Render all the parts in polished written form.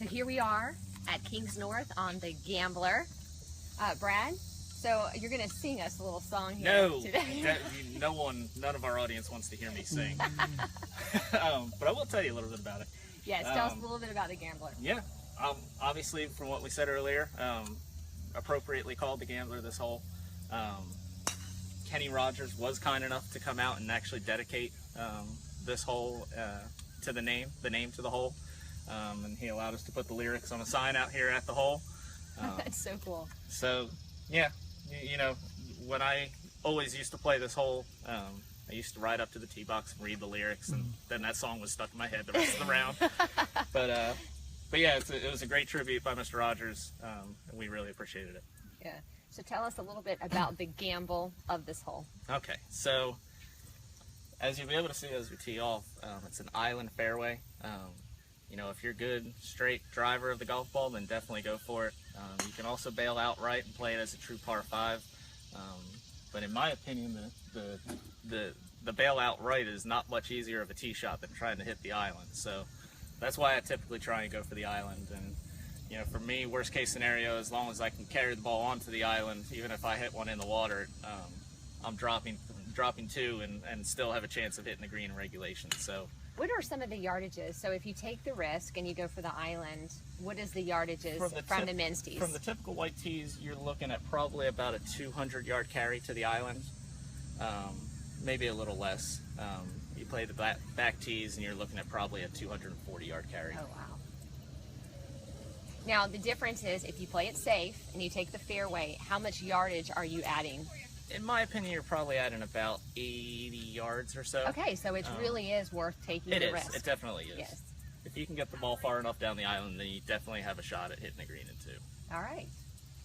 So here we are at Kings North on the Gambler. Brad, so you're going to sing us a little song here today. None of our audience wants to hear me sing. But I will tell you a little bit about it. Yes, tell us a little bit about the Gambler. Yeah, obviously from what we said earlier, appropriately called the Gambler, this hole. Kenny Rogers was kind enough to come out and actually dedicate this hole to the name to the hole. And he allowed us to put the lyrics on a sign out here at the hole. That's so cool. So, yeah, you know, when I always used to play this hole, I used to ride up to the tee box and read the lyrics, and then that song was stuck in my head the rest of the round. But yeah, it was a great tribute by Mr. Rogers, and we really appreciated it. Yeah. So tell us a little bit about the gamble of this hole. Okay, so as you'll be able to see as we tee off, it's an island fairway. You know, if you're a good straight driver of the golf ball, then definitely go for it. You can also bail outright and play it as a true par 5. But in my opinion, the bail outright is not much easier of a tee shot than trying to hit the island. So that's why I typically try and go for the island. And you know, for me, worst case scenario, as long as I can carry the ball onto the island, even if I hit one in the water, I'm dropping 2 and still have a chance of hitting the green in regulation. So. What are some of the yardages? So if you take the risk and you go for the island, what is the yardages from the men's tees? From the typical white tees, you're looking at probably about a 200-yard carry to the island, maybe a little less. You play the back tees and you're looking at probably a 240-yard carry. Oh, wow. Now, the difference is if you play it safe and you take the fairway, how much yardage are you adding? In my opinion, you're probably adding about 80 yards or so. Okay, so it really is worth taking the risk. It definitely is. Yes. If you can get the ball far enough down the island, then you definitely have a shot at hitting the green in 2. All right.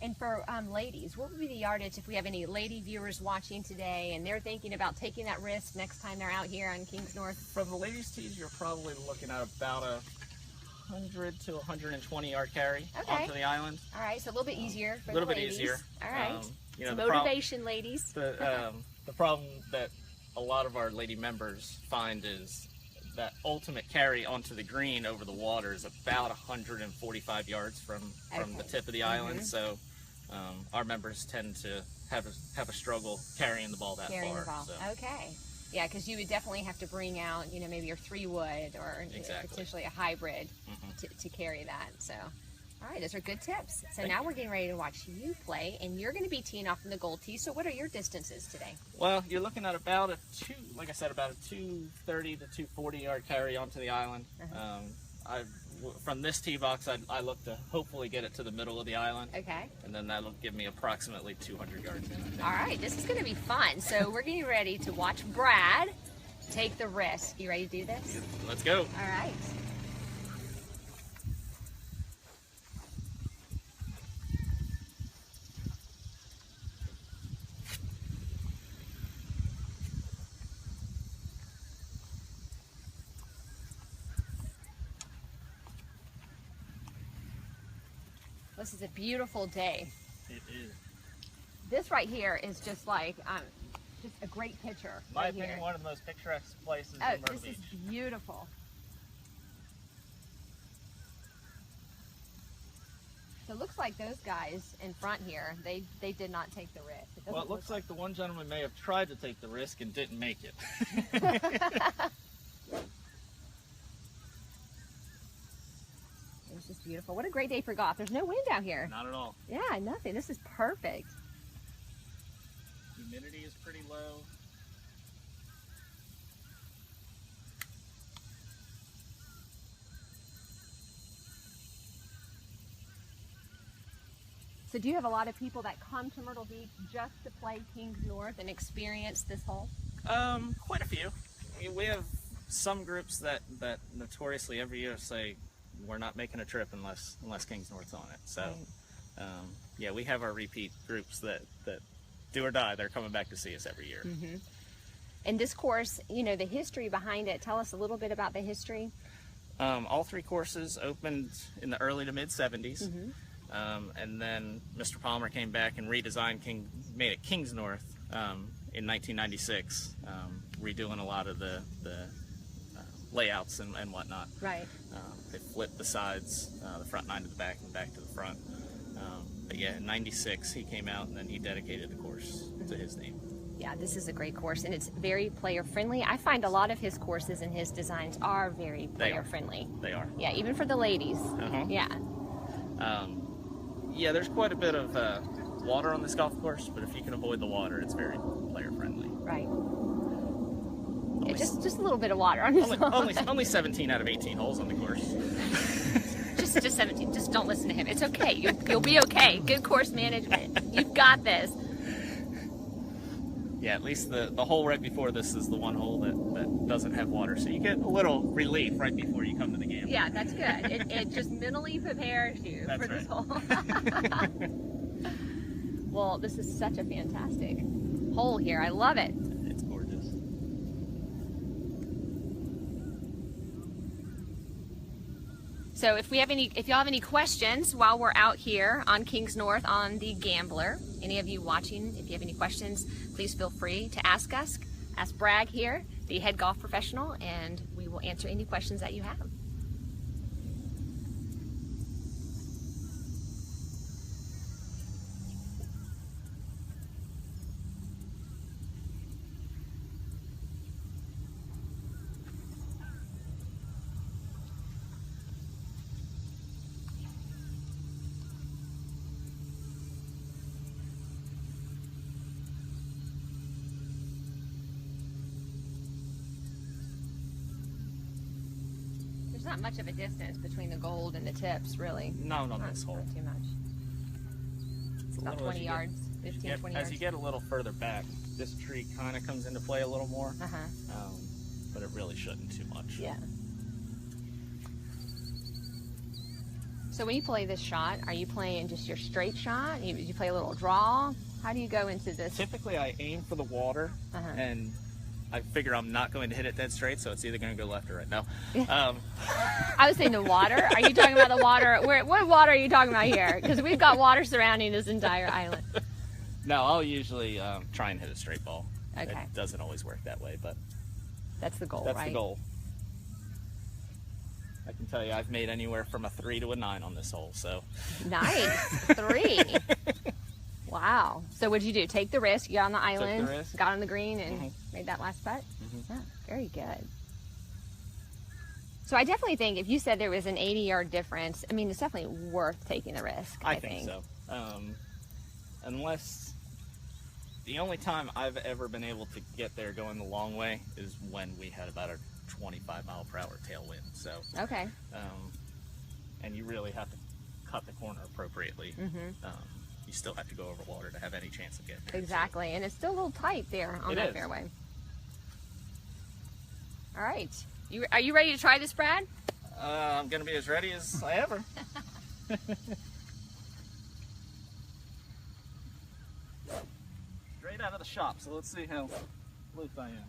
And for ladies, what would be the yardage if we have any lady viewers watching today and they're thinking about taking that risk next time they're out here on Kings North? From the ladies' tees, you're probably looking at about a 100 to 120 yard carry onto the island. All right, so a little bit easier for the ladies. A little bit ladies. easier. All right. You know, motivation, ladies. The problem that a lot of our lady members find is that ultimate carry onto the green over the water is about 145 yards from the tip of the island. So our members tend to have a struggle carrying the ball that far. So. Okay. Yeah, because you would definitely have to bring out, you know, maybe your 3-wood or potentially a hybrid to carry that. So. All right, those are good tips. So now we're getting ready to watch you play, and you're going to be teeing off from the gold tee. So what are your distances today? Well, you're looking at about like I said, about a 230 to 240 yard carry onto the island. From this tee box, I look to hopefully get it to the middle of the island. Okay. And then that'll give me approximately 200 yards in, I think. All right, this is going to be fun. So we're getting ready to watch Brad take the risk. You ready to do this? Let's go. All right. This is a beautiful day. It is. This right here is just like, just a great picture. My opinion, one of the most picturesque places in Myrtle Beach. This is beautiful. So it looks like those guys in front here, they did not take the risk. Well, it looks like the one gentleman may have tried to take the risk and didn't make it. It's just beautiful. What a great day for golf. There's no wind out here. Not at all. Yeah, nothing. This is perfect. Humidity is pretty low. So do you have a lot of people that come to Myrtle Beach just to play Kings North and experience this hole? Quite a few. I mean, we have some groups that notoriously every year say, we're not making a trip unless Kings North's on it. So, yeah, we have our repeat groups that do or die. They're coming back to see us every year. Mm-hmm. And this course, you know, the history behind it. Tell us a little bit about the history. All 3 courses opened in the early to mid 70s, and then Mr. Palmer came back and made it Kings North in 1996, redoing a lot of the layouts and whatnot. Right. They flipped the sides, the front 9 to the back and back to the front. But yeah, in '96 he came out and then he dedicated the course to his name. Yeah, this is a great course, and it's very player friendly. I find a lot of his courses and his designs are very player friendly. They are. Yeah, even for the ladies. Yeah. Yeah, there's quite a bit of water on this golf course, but if you can avoid the water, it's very player friendly. Right. Yeah, just a little bit of water on this only 17 out of 18 holes on the course. just 17. Just don't listen to him. It's okay. You'll be okay. Good course management. You've got this. Yeah, at least the hole right before this is the one hole that doesn't have water, so you get a little relief right before you come to the game. Yeah, that's good. It just mentally prepares you for this hole. Well, this is such a fantastic hole here. I love it. It's gorgeous. So if y'all have any questions while we're out here on Kings North on the Gambler, any of you watching, if you have any questions, please feel free to ask us. Ask Bragg here, the head golf professional, and we will answer any questions that you have. There's not much of a distance between the gold and the tips, really. No, not this hole. Not too much. It's about 20 yards, 15, 20 yards. As you get a little further back, this tree kind of comes into play a little more, but it really shouldn't too much. Yeah. So when you play this shot, are you playing just your straight shot? You play a little draw? How do you go into this? Typically, I aim for the water, and I figure I'm not going to hit it dead straight, so it's either going to go left or right. No. I was saying the water. Are you talking about the water? What water are you talking about here? Because we've got water surrounding this entire island. No, I'll usually try and hit a straight ball. Okay. It doesn't always work that way, but that's the goal, that's right? the goal. I can tell you I've made anywhere from a 3 to a 9 on this hole, so. Nice. 3. Wow. So what did you do? Take the risk, you got on the island, got on the green, and made that last putt? Yeah, very good. So I definitely think if you said there was an 80-yard difference, I mean, it's definitely worth taking the risk, I think. So. Unless the only time I've ever been able to get there going the long way is when we had about a 25-mile-per-hour tailwind. So. Okay. And you really have to cut the corner appropriately. You still have to go over water to have any chance of getting there. Exactly, and it's still a little tight there on that fairway. All right, are you ready to try this, Brad? I'm going to be as ready as I ever. Straight out of the shop, so let's see how loose I am.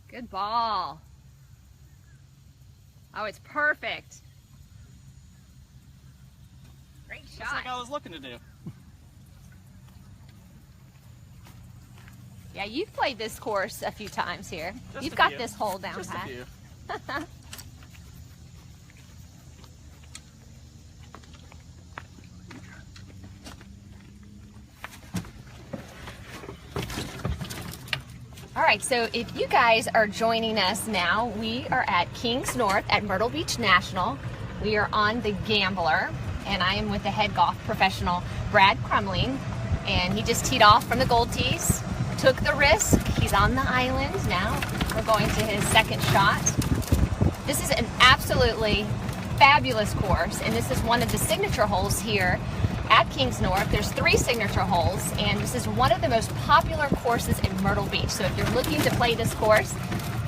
Good ball. Oh, it's perfect. Great shot. Just like I was looking to do. Yeah, you've played this course a few times here. You've got this hole down pat. Just a few. All right, so if you guys are joining us now, we are at Kings North at Myrtle Beach National. We are on the Gambler, and I am with the head golf professional, Brad Crumling, and he just teed off from the gold tees, took the risk. He's on the island now. We're going to his second shot. This is an absolutely fabulous course, and this is one of the signature holes here at Kings North. There's 3 signature holes, and this is one of the most popular courses in Myrtle Beach. So if you're looking to play this course,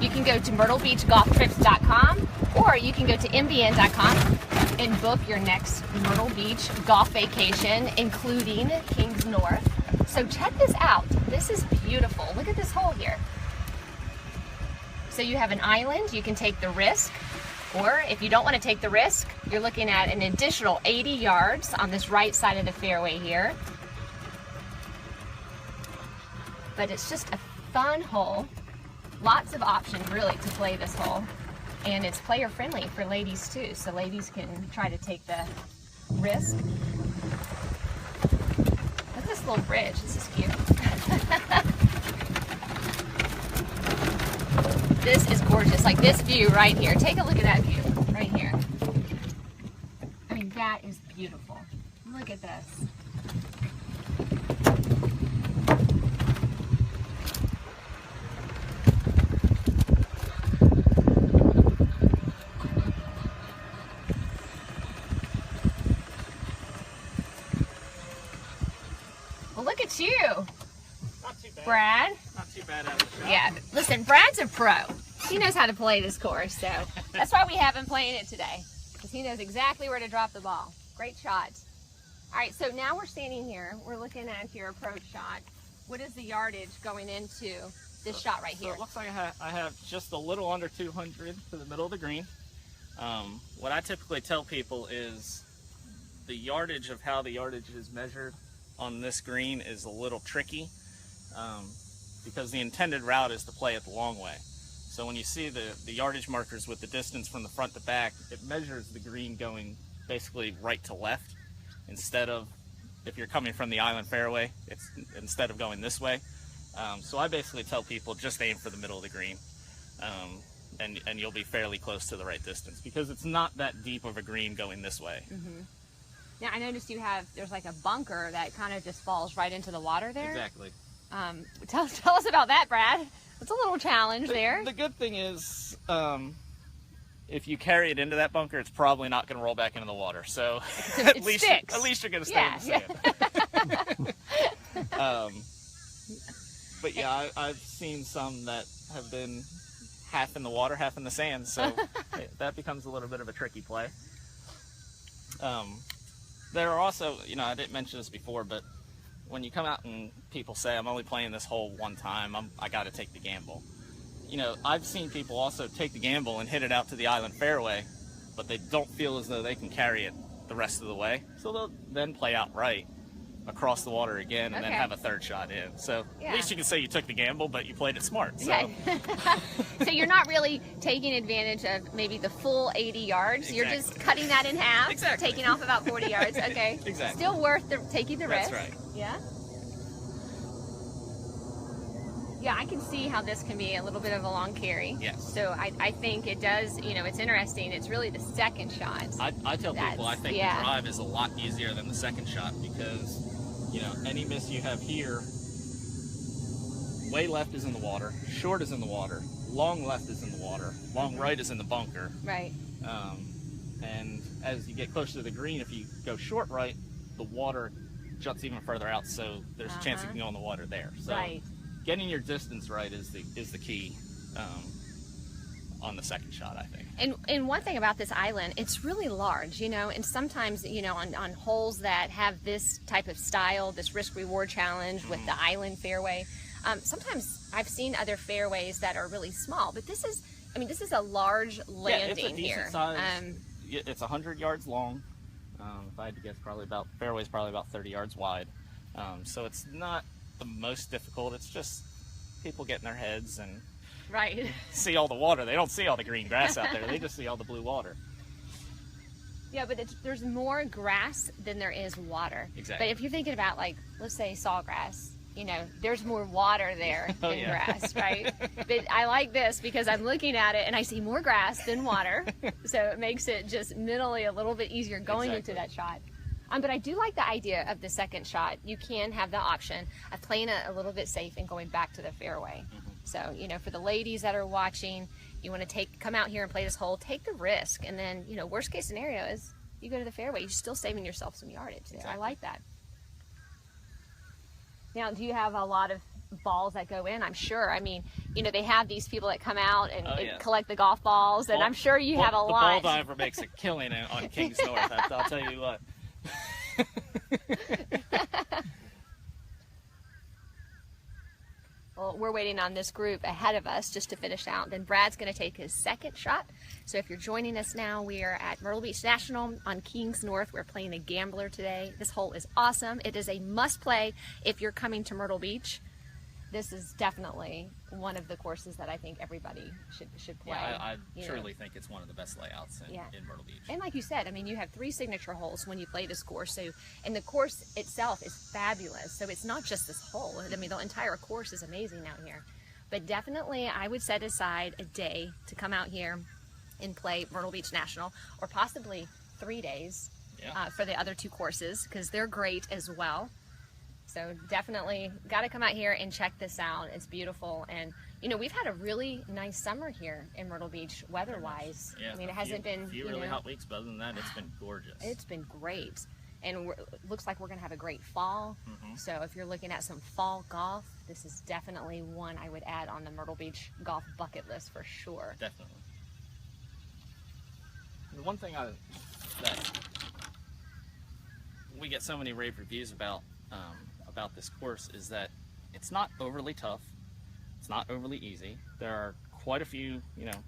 you can go to myrtlebeachgolftrips.com, or you can go to mbn.com and book your next Myrtle Beach golf vacation, including Kings North. So check this out. This is beautiful. Look at this hole here. So you have an island, you can take the risk, or if you don't want to take the risk, you're looking at an additional 80 yards on this right side of the fairway here. But it's just a fun hole. Lots of options really to play this hole. And it's player friendly for ladies too, so ladies can try to take the risk. Look at this little bridge, this is cute. This is gorgeous, like this view right here. Take a look at that view right here. I mean, that is beautiful. Look at this. Well, look at you. Not too bad. Brad. Not too bad out of the shot. Yeah, listen, Brad's a pro. He knows how to play this course, so that's why we have him playing it today, because he knows exactly where to drop the ball. Great shot. All right, so now we're standing here. We're looking at your approach shot. What is the yardage going into this shot right here? So it looks like I have just a little under 200 to the middle of the green. What I typically tell people is the yardage of how the yardage is measured on this green is a little tricky. Because the intended route is to play it the long way. So when you see the yardage markers with the distance from the front to back, it measures the green going basically right to left, instead of, if you're coming from the island fairway, it's instead of going this way. So I basically tell people just aim for the middle of the green, and you'll be fairly close to the right distance, because it's not that deep of a green going this way. Mm-hmm. Now I noticed there's like a bunker that kind of just falls right into the water there. Exactly. Tell us about that, Brad. It's a little challenge there. The good thing is, if you carry it into that bunker, it's probably not going to roll back into the water. So at least you're going to stay in the sand. But yeah, I've seen some that have been half in the water, half in the sand. So that becomes a little bit of a tricky play. There are also, I didn't mention this before, but when you come out and people say, I'm only playing this hole one time, I got to take the gamble. I've seen people also take the gamble and hit it out to the island fairway, but they don't feel as though they can carry it the rest of the way. So they'll then play out right across the water again and then have a third shot in. So at least you can say you took the gamble, but you played it smart. So. Yeah. So you're not really taking advantage of maybe the full 80 yards. Exactly. You're just cutting that in half, taking off about 40 yards. Okay. Exactly. Still worth taking the risk. That's right. Yeah. Yeah, I can see how this can be a little bit of a long carry. Yes. So I think it does, it's interesting. It's really the second shot. I tell people I think the drive is a lot easier than the second shot, because, any miss you have here, way left is in the water, short is in the water, long left is in the water, long right is in the bunker. Right. And as you get closer to the green, if you go short right, the water juts even further out, so there's a chance you can go in the water there. So getting your distance right is the key on the second shot, I think. And one thing about this island, it's really large, and sometimes, on holes that have this type of style, this risk-reward challenge with the island fairway, sometimes I've seen other fairways that are really small, but this is a large landing it's a decent here. Size. It's 100 yards long. If I had to guess, fairway's probably about 30 yards wide. So it's not the most difficult. It's just people getting their heads and see all the water. They don't see all the green grass out there. They just see all the blue water. Yeah, but there's more grass than there is water. Exactly. But if you're thinking about, like, let's say sawgrass, there's more water there than grass, right? But I like this because I'm looking at it and I see more grass than water. So it makes it just mentally a little bit easier going into that shot. But I do like the idea of the second shot. You can have the option of playing it a little bit safe and going back to the fairway. So, for the ladies that are watching, you want to come out here and play this hole, take the risk. And then, worst case scenario is you go to the fairway. You're still saving yourself some yardage there. I like that. Now, do you have a lot of balls that go in? I'm sure. They have these people that come out and collect the golf balls, and I'm sure you have a lot. The ball diver makes a killing on Kings North. I'll tell you what. Well, Well, we're waiting on this group ahead of us just to finish out. Then Brad's going to take his second shot. So if you're joining us now, we are at Myrtle Beach National on Kings North. We're playing a gambler today. This hole is awesome. It is a must play if you're coming to Myrtle Beach. This is definitely one of the courses that I think everybody should play. Yeah, I truly think it's one of the best layouts in Myrtle Beach. And like you said, I mean, you have 3 signature holes when you play this course. So, and the course itself is fabulous. So it's not just this hole. I mean, the entire course is amazing out here. But definitely, I would set aside a day to come out here and play Myrtle Beach National, or possibly 3 days for the other 2 courses, because they're great as well. So definitely got to come out here and check this out. It's beautiful. And, you know, we've had a really nice summer here in Myrtle Beach weather-wise. Yeah, I mean, it hasn't been, a few really hot weeks, but other than that, it's been gorgeous. It's been great. And it looks like we're going to have a great fall. So if you're looking at some fall golf, this is definitely one I would add on the Myrtle Beach golf bucket list for sure. Definitely. The one thing that we get so many rave reviews about this course is that it's not overly tough, it's not overly easy. There are quite a few, you know,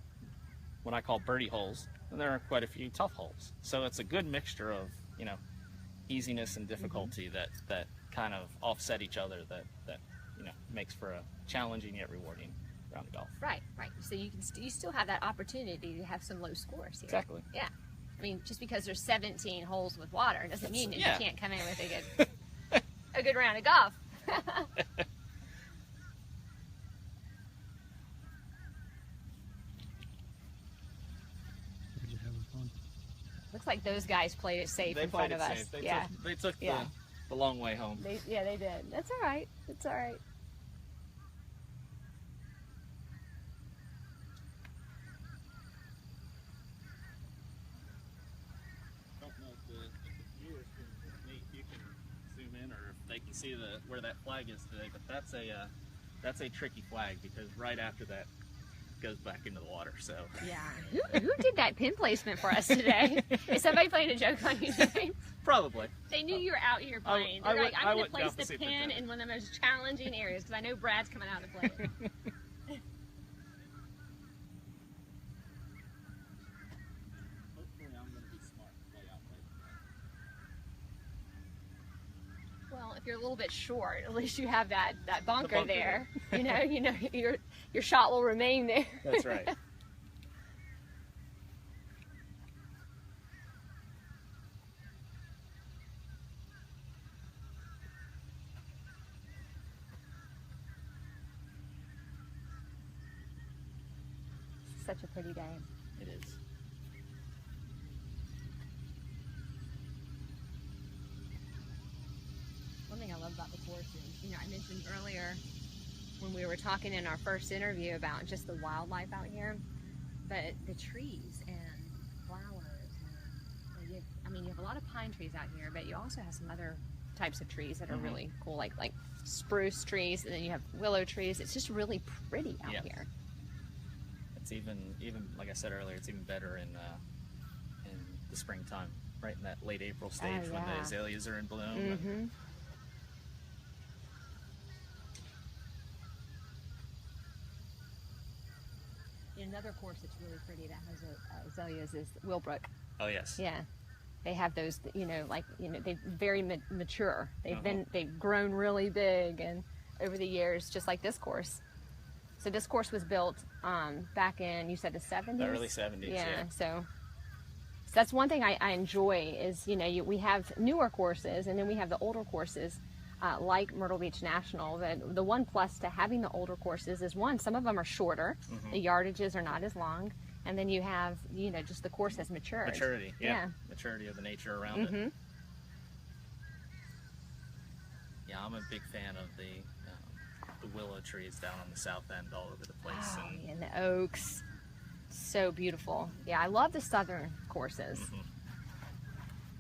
what I call birdie holes, and there are quite a few tough holes. So it's a good mixture of, you know, easiness and difficulty that kind of offset each other, that you know, makes for a challenging yet rewarding round of golf. Right. So you still have that opportunity to have some low scores here. Exactly. Yeah. I mean, just because there's 17 holes with water doesn't mean that you can't come in with a good round of golf. Looks like those guys played it safe in front of us. They took the long way home. They did. That's all right. It's all right. They can see where that flag is today, but that's a tricky flag, because right after that it goes back into the water. So yeah, who did that pin placement for us today? Is somebody playing a joke on you today? Probably. They knew you were out here playing. They're like, I'm going to place the pin in one of the most challenging areas, because I know Brad's coming out to play it. If you're a little bit short, at least you have that bunker there. You know, your shot will remain there. That's right. Such a pretty day. It is. One thing I love about the course is, you know, I mentioned earlier when we were talking in our first interview about just the wildlife out here, but the trees and flowers. And you have a lot of pine trees out here, but you also have some other types of trees that are really cool, like spruce trees, and then you have willow trees. It's just really pretty out here. It's even like I said earlier, it's even better in the springtime, right in that late April stage when the azaleas are in bloom. Another course that's really pretty that has azaleas is Willbrook. Oh yes. Yeah, they have those. They're very mature. They've grown really big, and over the years, just like this course. So this course was built back in, you said, the 70s. The early 70s. Yeah. So that's one thing I enjoy is we have newer courses, and then we have the older courses. Like Myrtle Beach National, the one plus to having the older courses is, one, some of them are shorter, the yardages are not as long, and then you have, just the course has matured. Maturity, maturity of the nature around it. Yeah, I'm a big fan of the willow trees down on the south end all over the place. And the oaks, so beautiful. Yeah, I love the southern courses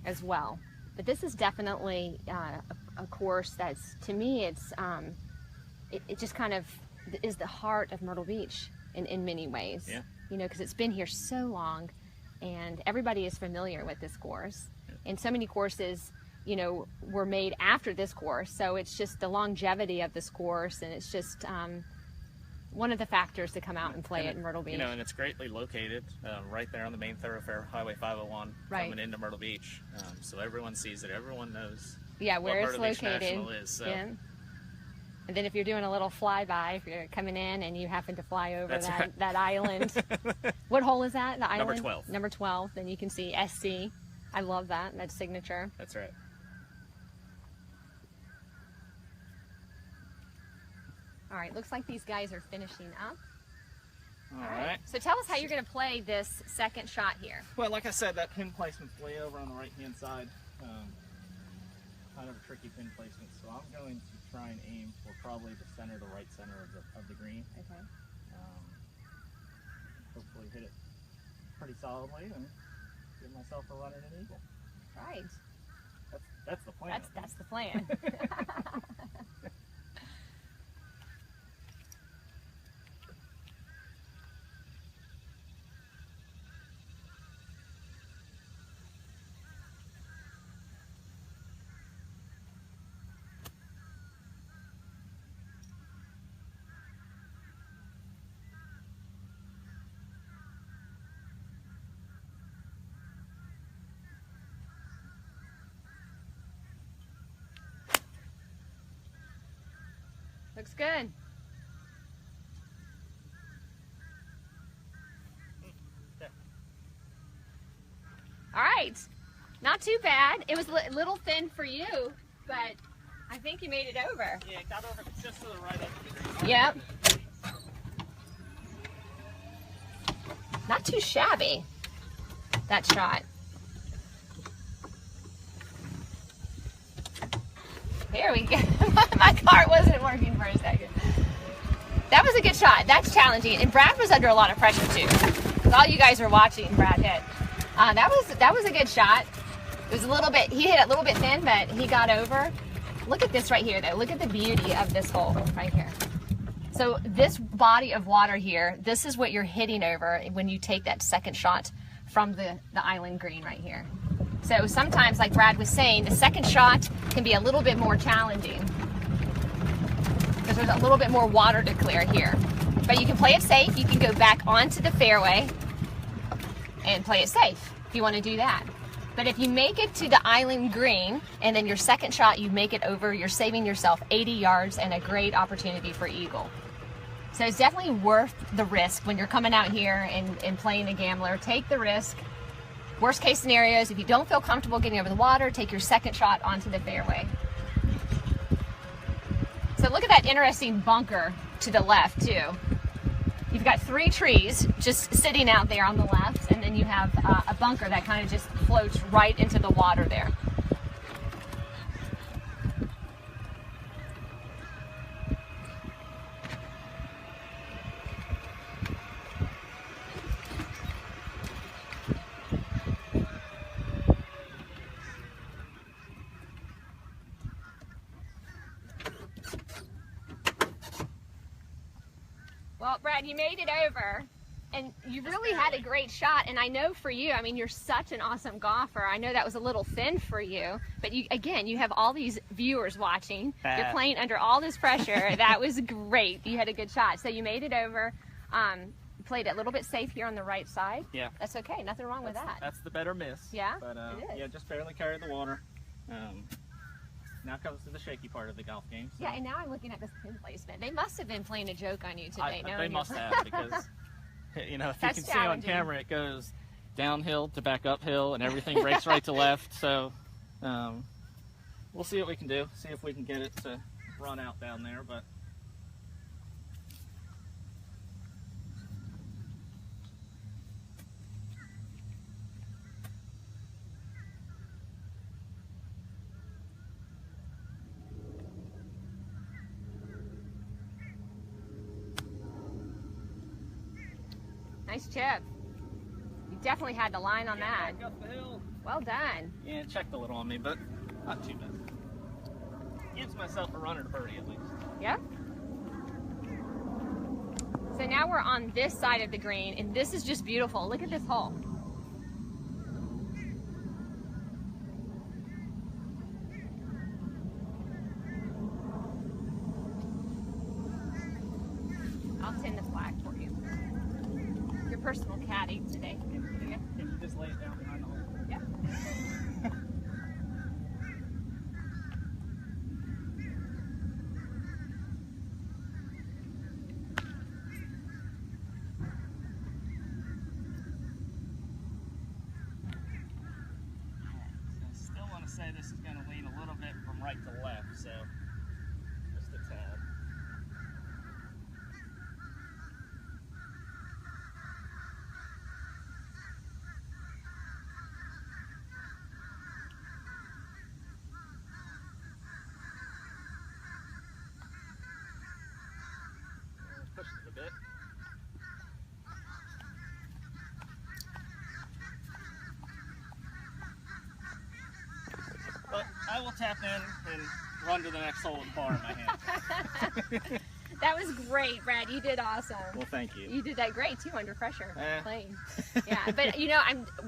as well. But this is definitely a course that's, to me, it just kind of is the heart of Myrtle Beach in many ways. Yeah. Because it's been here so long, and everybody is familiar with this course. And so many courses, you know, were made after this course. So it's just the longevity of this course, and it's just one of the factors to come out and play it in Myrtle Beach. You know, and it's greatly located right there on the main thoroughfare, Highway 501, coming into Myrtle Beach. So everyone sees it. Everyone knows where it's Myrtle Beach located. National is. So. Yeah. And then if you're doing a little flyby, if you're coming in and you happen to fly over that island. What hole is that? The island? Number 12. Number 12. Then you can see SC. I love that. That's signature. That's right. All right, looks like these guys are finishing up. All right. So tell us how you're going to play this second shot here. Well, like I said, that pin placement's way over on the right-hand side. Kind of a tricky pin placement, so I'm going to try and aim for probably the center, the right center of the green. Okay. Hopefully hit it pretty solidly and give myself a run at an eagle. Right. That's the plan. That's the plan. Looks good. All right. Not too bad. It was a little thin for you, but I think you made it over. Yeah, it got over just to the right of the green. Yep. Not too shabby, that shot. Here we go. My cart wasn't working for a second. That was a good shot. That's challenging. And Brad was under a lot of pressure too. Because all you guys were watching Brad hit. That was a good shot. It was a little bit, he hit it a little bit thin, but he got over. Look at this right here though. Look at the beauty of this hole right here. So this body of water here, this is what you're hitting over when you take that second shot from the island green right here. So sometimes, like Brad was saying, the second shot can be a little bit more challenging because there's a little bit more water to clear here. But you can play it safe. You can go back onto the fairway and play it safe if you want to do that. But if you make it to the island green and then your second shot, you make it over, you're saving yourself 80 yards and a great opportunity for eagle. So it's definitely worth the risk when you're coming out here and playing a gambler. Take the risk. Worst case scenarios, if you don't feel comfortable getting over the water, take your second shot onto the fairway. So look at that interesting bunker to the left too. You've got 3 trees just sitting out there on the left, and then you have a bunker that kind of just floats right into the water there. Well, Brad, you made it over, and you really had a great shot, and I know for you, I mean, you're such an awesome golfer. I know that was a little thin for you, but you, again, you have all these viewers watching. You're playing under all this pressure. That was great. You had a good shot. So you made it over. You played it a little bit safe here on the right side. Yeah. That's okay. Nothing wrong with that. That's the better miss. Yeah, but, it is. Yeah, just barely carried the water. Now comes to the shaky part of the golf game. So. Yeah, and now I'm looking at this pin placement. They must have been playing a joke on you today. They must have, because you know, if you can see on camera, it goes downhill to back uphill, and everything breaks right to left. So we'll see what we can do. See if we can get it to run out down there. But nice chip. You definitely had the line on that. Back up the hill. Well done. Yeah, it checked a little on me, but not too bad. Gives myself a runner to birdie at least. Yep. So now we're on this side of the green, and this is just beautiful. Look at this hole. I'll send the flag for you. Your personal caddy today. Can you just lay it down behind the hole? Yep. Still want to say this is going to lean a little bit from right to left, so just a tad. Push it a bit. But I will tap in and run to the next hole with the bar in my hand. That was great, Brad. You did awesome. Well, thank you. You did that great too under pressure playing. Yeah, but you know,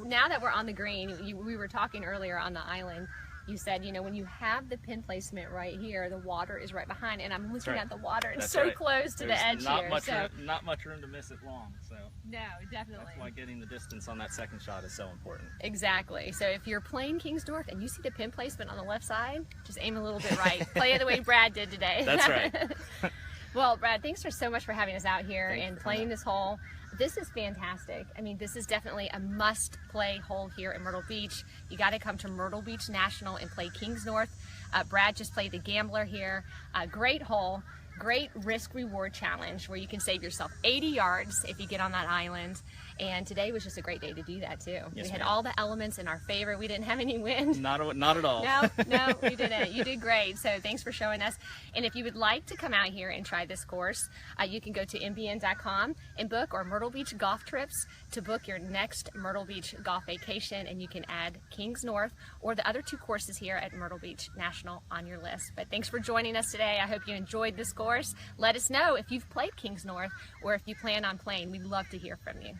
now that we're on the green, we were talking earlier on the island. You said, you know, when you have the pin placement right here, the water is right behind, and I'm looking at the water. It's so close to the edge here. Not much room to miss it long. So no, definitely. That's why getting the distance on that second shot is so important. Exactly. So if you're playing Kings North and you see the pin placement on the left side, just aim a little bit right. Play it the way Brad did today. That's right. Well, Brad, thanks so much for having us out here and playing this hole. This is fantastic. I mean, this is definitely a must-play hole here in Myrtle Beach. You got to come to Myrtle Beach National and play Kings North. Brad just played the Gambler here. Great hole, great risk-reward challenge where you can save yourself 80 yards if you get on that island. And today was just a great day to do that too. Yes, we had all the elements in our favor. We didn't have any wind. Not at all. No, we didn't. You did great. So thanks for showing us. And if you would like to come out here and try this course, you can go to mbn.com and book, or Myrtle Beach Golf Trips, to book your next Myrtle Beach golf vacation. And you can add Kings North or the other two courses here at Myrtle Beach National on your list. But thanks for joining us today. I hope you enjoyed this course. Let us know if you've played Kings North or if you plan on playing. We'd love to hear from you.